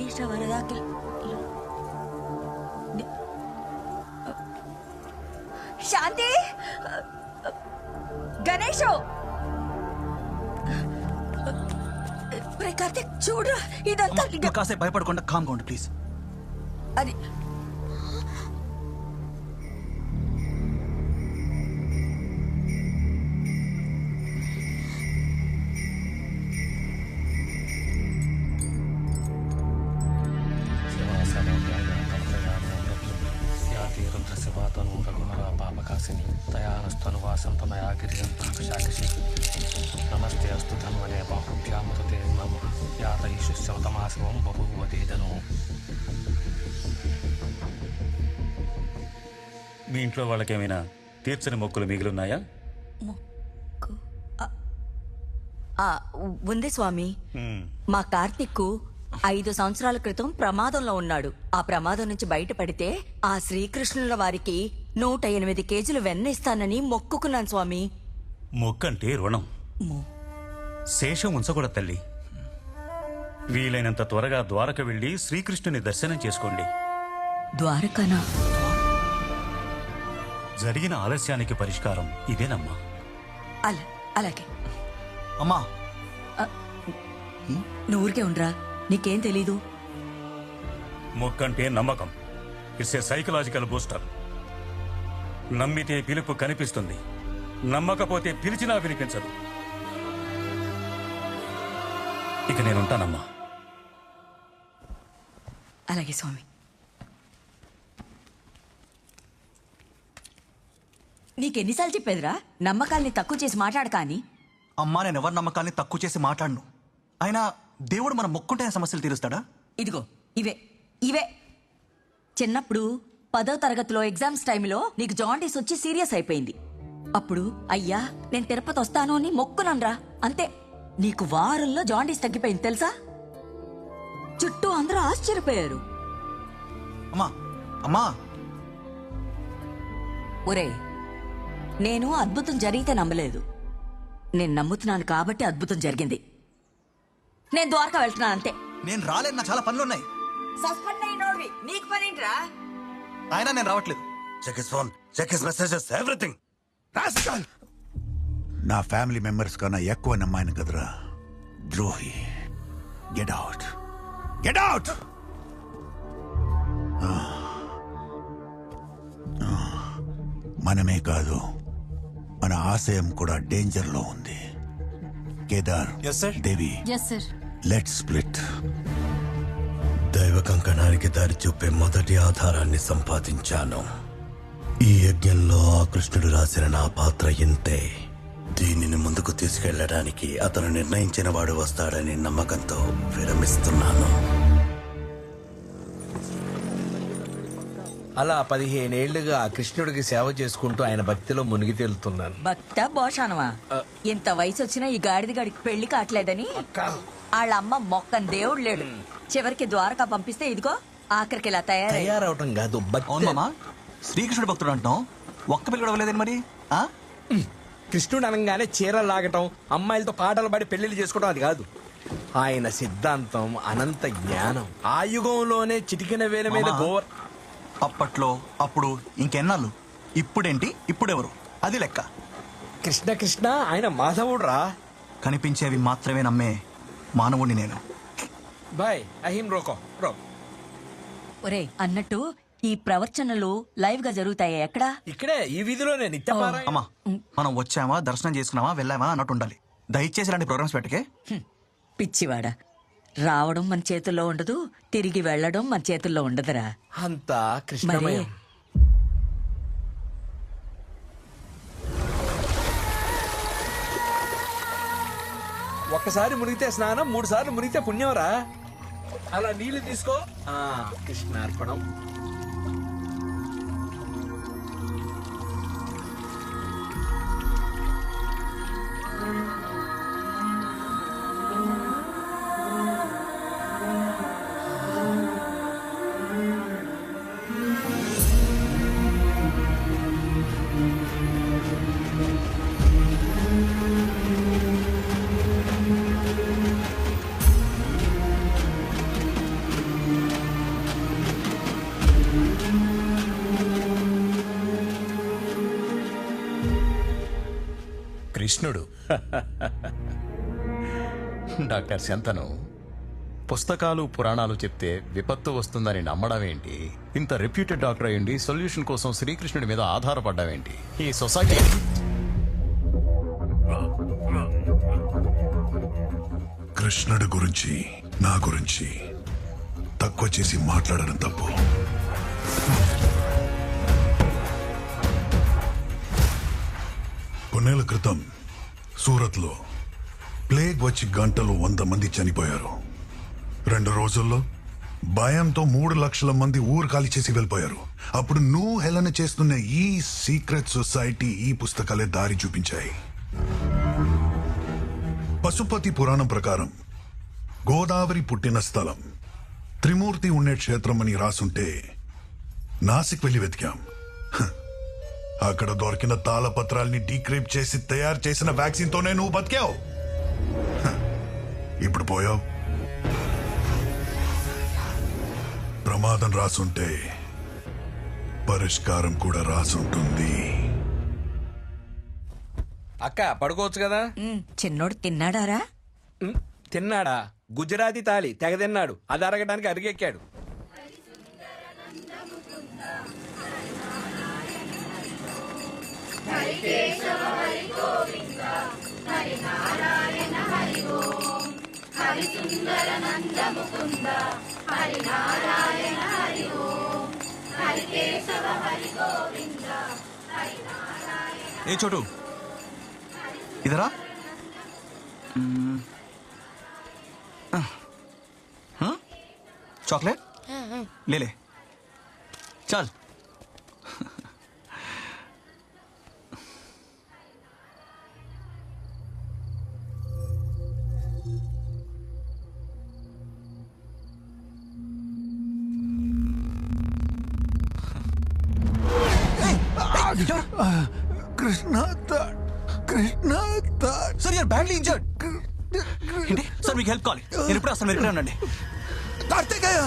గణేష వరదాకి శాంతి గణేష్ కార్తీక్ చూడు ఇదంతా కాసేపు భయపడకుండా కామ్గా ఉండు ప్లీజ్. అది నమస్తే అస్తు ధన్వనే బాహుభ్యామృతే నమ యాతైషుశ్చతమాసవం బహువతేదను. మీ ఇంట్లో వాళ్ళకేమైనా తీర్చని మొక్కులు మిగిలిన్నాయా? ఉంది స్వామి. మా కార్తిక్ 5 సంవత్సరాల క్రితం ప్రమాదంలో ఉన్నాడు. ఆ ప్రమాదం నుంచి బయటపడితే ఆ శ్రీకృష్ణుల వారికి 108 కేజీలు వెన్న ఇస్తానని మొక్కుకున్నాను స్వామి. మొక్కంటే రుణం, శేషం ఉంచకూడదు తల్లి. వీలైనంత త్వరగా ద్వారక వెళ్లి శ్రీకృష్ణుని దర్శనం చేసుకోండి. ద్వారకనా? జరిగిన ఆలస్యానికి పరిష్కారం ఇదేనమ్మా. అలాగే అమ్మా. నువ్వు ఊరికే ఉండరా, నీకేం తెలీదు. మొక్కంటే నమ్మకం. It's a psychological booster. నమ్మితే పిలుపు కనిపిస్తుంది, నమ్మకపోతే పిలిచినా వినిపించదు. ఇక నేనుంటానమ్మా. అలాగే స్వామి. నీకెన్నిసార్లు చెప్పేదిరా నమ్మకాల్ని తక్కువ చేసి మాట్లాడక అని? అమ్మా, నేను ఎవరి నమ్మకాన్ని తక్కువ చేసి మాట్లాడను. అయినా దేవుడు మన మొక్కుంటే సమస్యలు తీరుస్తాడా? ఇదిగో ఇవే చిన్నప్పుడు 10వ తరగతిలో ఎగ్జామ్స్ టైంలో నీకు జాండీస్ వచ్చి సీరియస్ అయిపోయింది. అప్పుడు అయ్యా నేను తిరుపతి వస్తాను అని మొక్కునన్రా, అంతే. నీకు వారంలో జాండీస్ తగ్గిపోయింది తెలుసా? చుట్టూ అందరూ ఆశ్చర్యపోయారు. అమ్మా అమ్మా ఒరే, నేను అద్భుతం జరిగితే నమ్మలేదు. నేను నమ్ముతున్నాను కాబట్టి అద్భుతం జరిగింది. నేను ద్వారకా వెళ్తున్నాను అంతే. నేను రాలేదు, నా చాలా పనులున్నాయి. సస్పెండ్ అయినోడివి నీకు పనేంట్రా? అయినా నేను రావట్లేదు. Check his phone, check his messages, everything. నా ఫ్యామిలీ మెంబర్స్ కన్నా ఎక్కువ నమ్మాను కదరా ద్రోహి. Get out, get out. మనమే కాదు, మన ఆశయం కూడా డేంజర్ లో ఉంది. Kedar, Devi, let's split. దైవ కంకణానికి దారి చూపే మొదటి ఆధారాన్ని సంపాదించాను. ఈ యజ్ఞంలో ఆ కృష్ణుడు రాసిన నా పాత్ర ఇంతే. దీనిని ముందుకు తీసుకెళ్లడానికి అతను నిర్ణయించిన వాడు వస్తాడని నమ్మకంతో విరమిస్తున్నాను. అలా 15 ఏళ్లుగా ఆ కృష్ణుడికి సేవ చేసుకుంటూ ఆయన భక్తిలో మునిగి తేలుతున్నాను. భక్త భోషానమా? ఇంత వయసు వచ్చినా ఈ గాడిది గడికి పెళ్లి కావట్లేదని వాళ్ళ అమ్మ మొక్కని దేవుడు లేడు. చివరికి ద్వారకా పంపిస్తే ఇదిగో ఆఖరికి ఇలా తయారవటం కాదు, అవును మామా, శ్రీకృష్ణుడు భక్తుడు అంటున్నావు, ఒక్క పెళ్లి కూడా అవ్వలేదని మరి? కృష్ణుడు అనగానే చీరలు లాగటం, అమ్మాయిలతో పాటలు పాడి పెళ్లిళ్ళు చేసుకోవడం అది కాదు. ఆయన సిద్ధాంతం అనంత జ్ఞానం. ఆ యుగంలోనే చిటికిన వేల మీద అప్పట్లో అప్పుడు ఇంకెన్నాళ్ళు, ఇప్పుడేంటి ఇప్పుడెవరు, అది లెక్క. కృష్ణ కృష్ణ ఆయన మాధవుడు రా. కనిపించేవి మాత్రమే నమ్మే మానవుడిని నేను. బాయ్ అహిం రోకో రో. ఒరే, అన్నట్టు ఈ ప్రవచనలు లైవ్ గా జరుగుతాయి ఎక్కడా? ఇక్కడే ఈ వీధిలోనే నిత్యపారాయణ. అమ్మా, మనం వచ్చామా, దర్శనం చేసుకున్నామా, వెళ్ళామా అన్నట్టు ఉండాలి. దయచేసి ఇలాంటి ప్రోగ్రామ్స్ పెట్టకే. పిచ్చివాడా, రావడం మన చేతుల్లో ఉండదు, తిరిగి వెళ్ళడం మన చేతుల్లో ఉండదురా. అంతా కృష్ణమయం. ఒక్కసారి మునిగితే స్నానం, 3 సార్లు మునిగితే పుణ్యంరా. అలా నీళ్లు తీసుకో. కృష్ణార్పణం. కృష్ణుడు. డాక్టర్ శంతను, పుస్తకాలు పురాణాలు చెప్తే విపత్తు వస్తుందని నమ్మడం ఏంటి? ఇంత రెప్యూటెడ్ డాక్టర్ అయ్యండి సొల్యూషన్ కోసం శ్రీకృష్ణుడి మీద ఆధారపడ్డావేంటి? ఈ సొసైటీ కృష్ణుడి గురించి నా గురించి తక్కువ చేసి మాట్లాడడం తప్పు. కొన్నేళ్ల క్రితం సూరత్లో ప్లేగ్ వచ్చి గంటలో 100 మంది చనిపోయారు. 2 రోజుల్లో భయంతో 3 లక్షల మంది ఊరు ఖాళీ చేసి వెళ్ళిపోయారు. అప్పుడు నువ్వు హేళన చేస్తున్న ఈ సీక్రెట్ సొసైటీ ఈ పుస్తకాలే దారి చూపించాయి. పశుపతి పురాణం ప్రకారం గోదావరి పుట్టిన స్థలం త్రిమూర్తి ఉండే క్షేత్రం అని రాసుంటే నాసిక్ వెళ్ళి వెతికాం. అక్కడ దొరికిన తాళపత్రాల్ని డీక్రిప్ట్ చేసి తయారు చేసిన వ్యాక్సిన్ తోనే నువ్వు బతికావు. ఇప్పుడు పోయావు. ప్రమాదం రాసుంటే పరిష్కారం కూడా రాసుంటుంది. అక్క పడుకోవచ్చు కదా. చిన్నోడు తిన్నాడారా? తిన్నాడా? గుజరాతీ తాళి తెగ తిన్నాడు. అది అరగడానికి అరిగెక్కాడు. ఏ చోటు ఇదరా? चॉकलेट ले ले चल. కృష్ణ सर यार बैडली इंजर्ड. ఏంటి సార్ మీకు హెల్ప్ కావాలి? నేను ఇప్పుడు అసలు మీరు ఇక్కడే ఉండండి. కార్తికేయ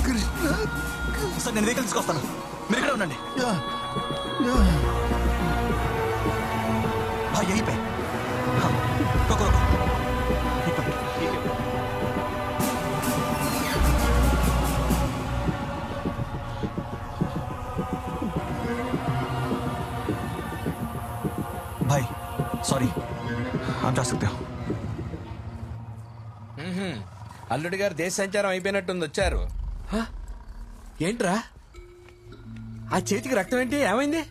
కృష్ణ సార్ నేను వెహికల్ తీసుకొస్తాను, మీరు ఇక్కడే ఉండండి. हाँ यहीं पे. हाँ रुको रुको एक मिनट. भाई सॉरी आप जा सकते हो. అల్లుడి గారు దేశ సంచారం అయిపోయినట్టుంది, వచ్చారు. హ? ఏంట్రా ఆ చేతికి రక్తం ఏంటి? ఏమైంది?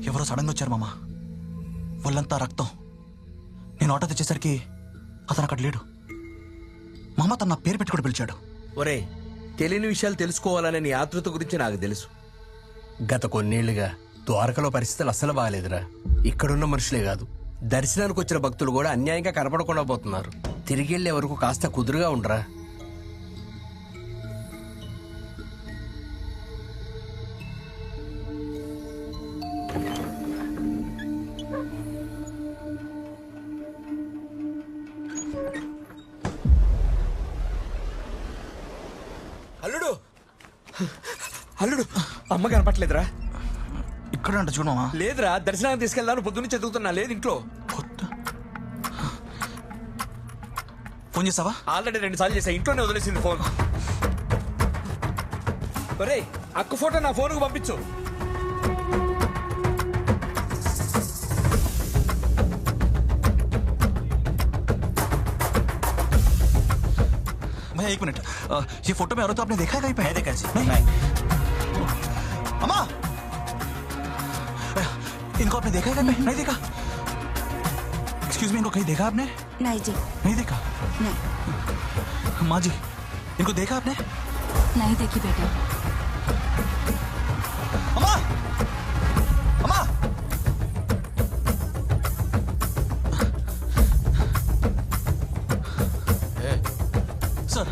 ఎవరో సడన్ గా వచ్చారు మామ, వాళ్ళంతా రక్తం. నేను ఆటో తెచ్చేసరికి అతను అక్కడ లేడు. మామ తన నా పేరు పెట్టి కూడా పిలిచాడు. ఒరే, తెలియని విషయాలు తెలుసుకోవాలనే నీ ఆతృత గురించి నాకు తెలుసు. గత కొన్నేళ్లుగా ద్వారకలో పరిస్థితులు అస్సలు బాగాలేదురా. ఇక్కడున్న మనుషులే కాదు, దర్శనానికి వచ్చిన భక్తులు కూడా అన్యాయంగా కనపడకుండా పోతున్నారు. తిరిగి వెళ్లే వరకు కాస్త కుదురుగా ఉండరా. అల్లుడు అల్లుడు అమ్మ కనపట్లేదురా. ఇక్కడ అంట చూడు మామ. లేదురా, దర్శనానికి తీసుకెళ్దాను పొద్దున్నే చదువుతున్నా, లేదు ఇంట్లో. ఫోన్ చేసావా? ఆల్రెడీ 2 సార్లు చేసా, ఇంట్లోనే వదిలేసింది ఫోన్. ఒరే, అక్క ఫోటో నా ఫోన్కు పంపించు. भैया एक मिनट, ये फोटो में औरत तो आपने देखा है कहीं पे? देखा नहीं. अम्मा, इनको आपने देखा है कहीं पे? नहीं देखा. एक्सक्यूज मी, इनको कहीं देखा आपने? नहीं जी. नहीं देखा? नहीं. माँ जी, इनको देखा आपने? नहीं देखी बेटा. अम्मा, अम्मा. सर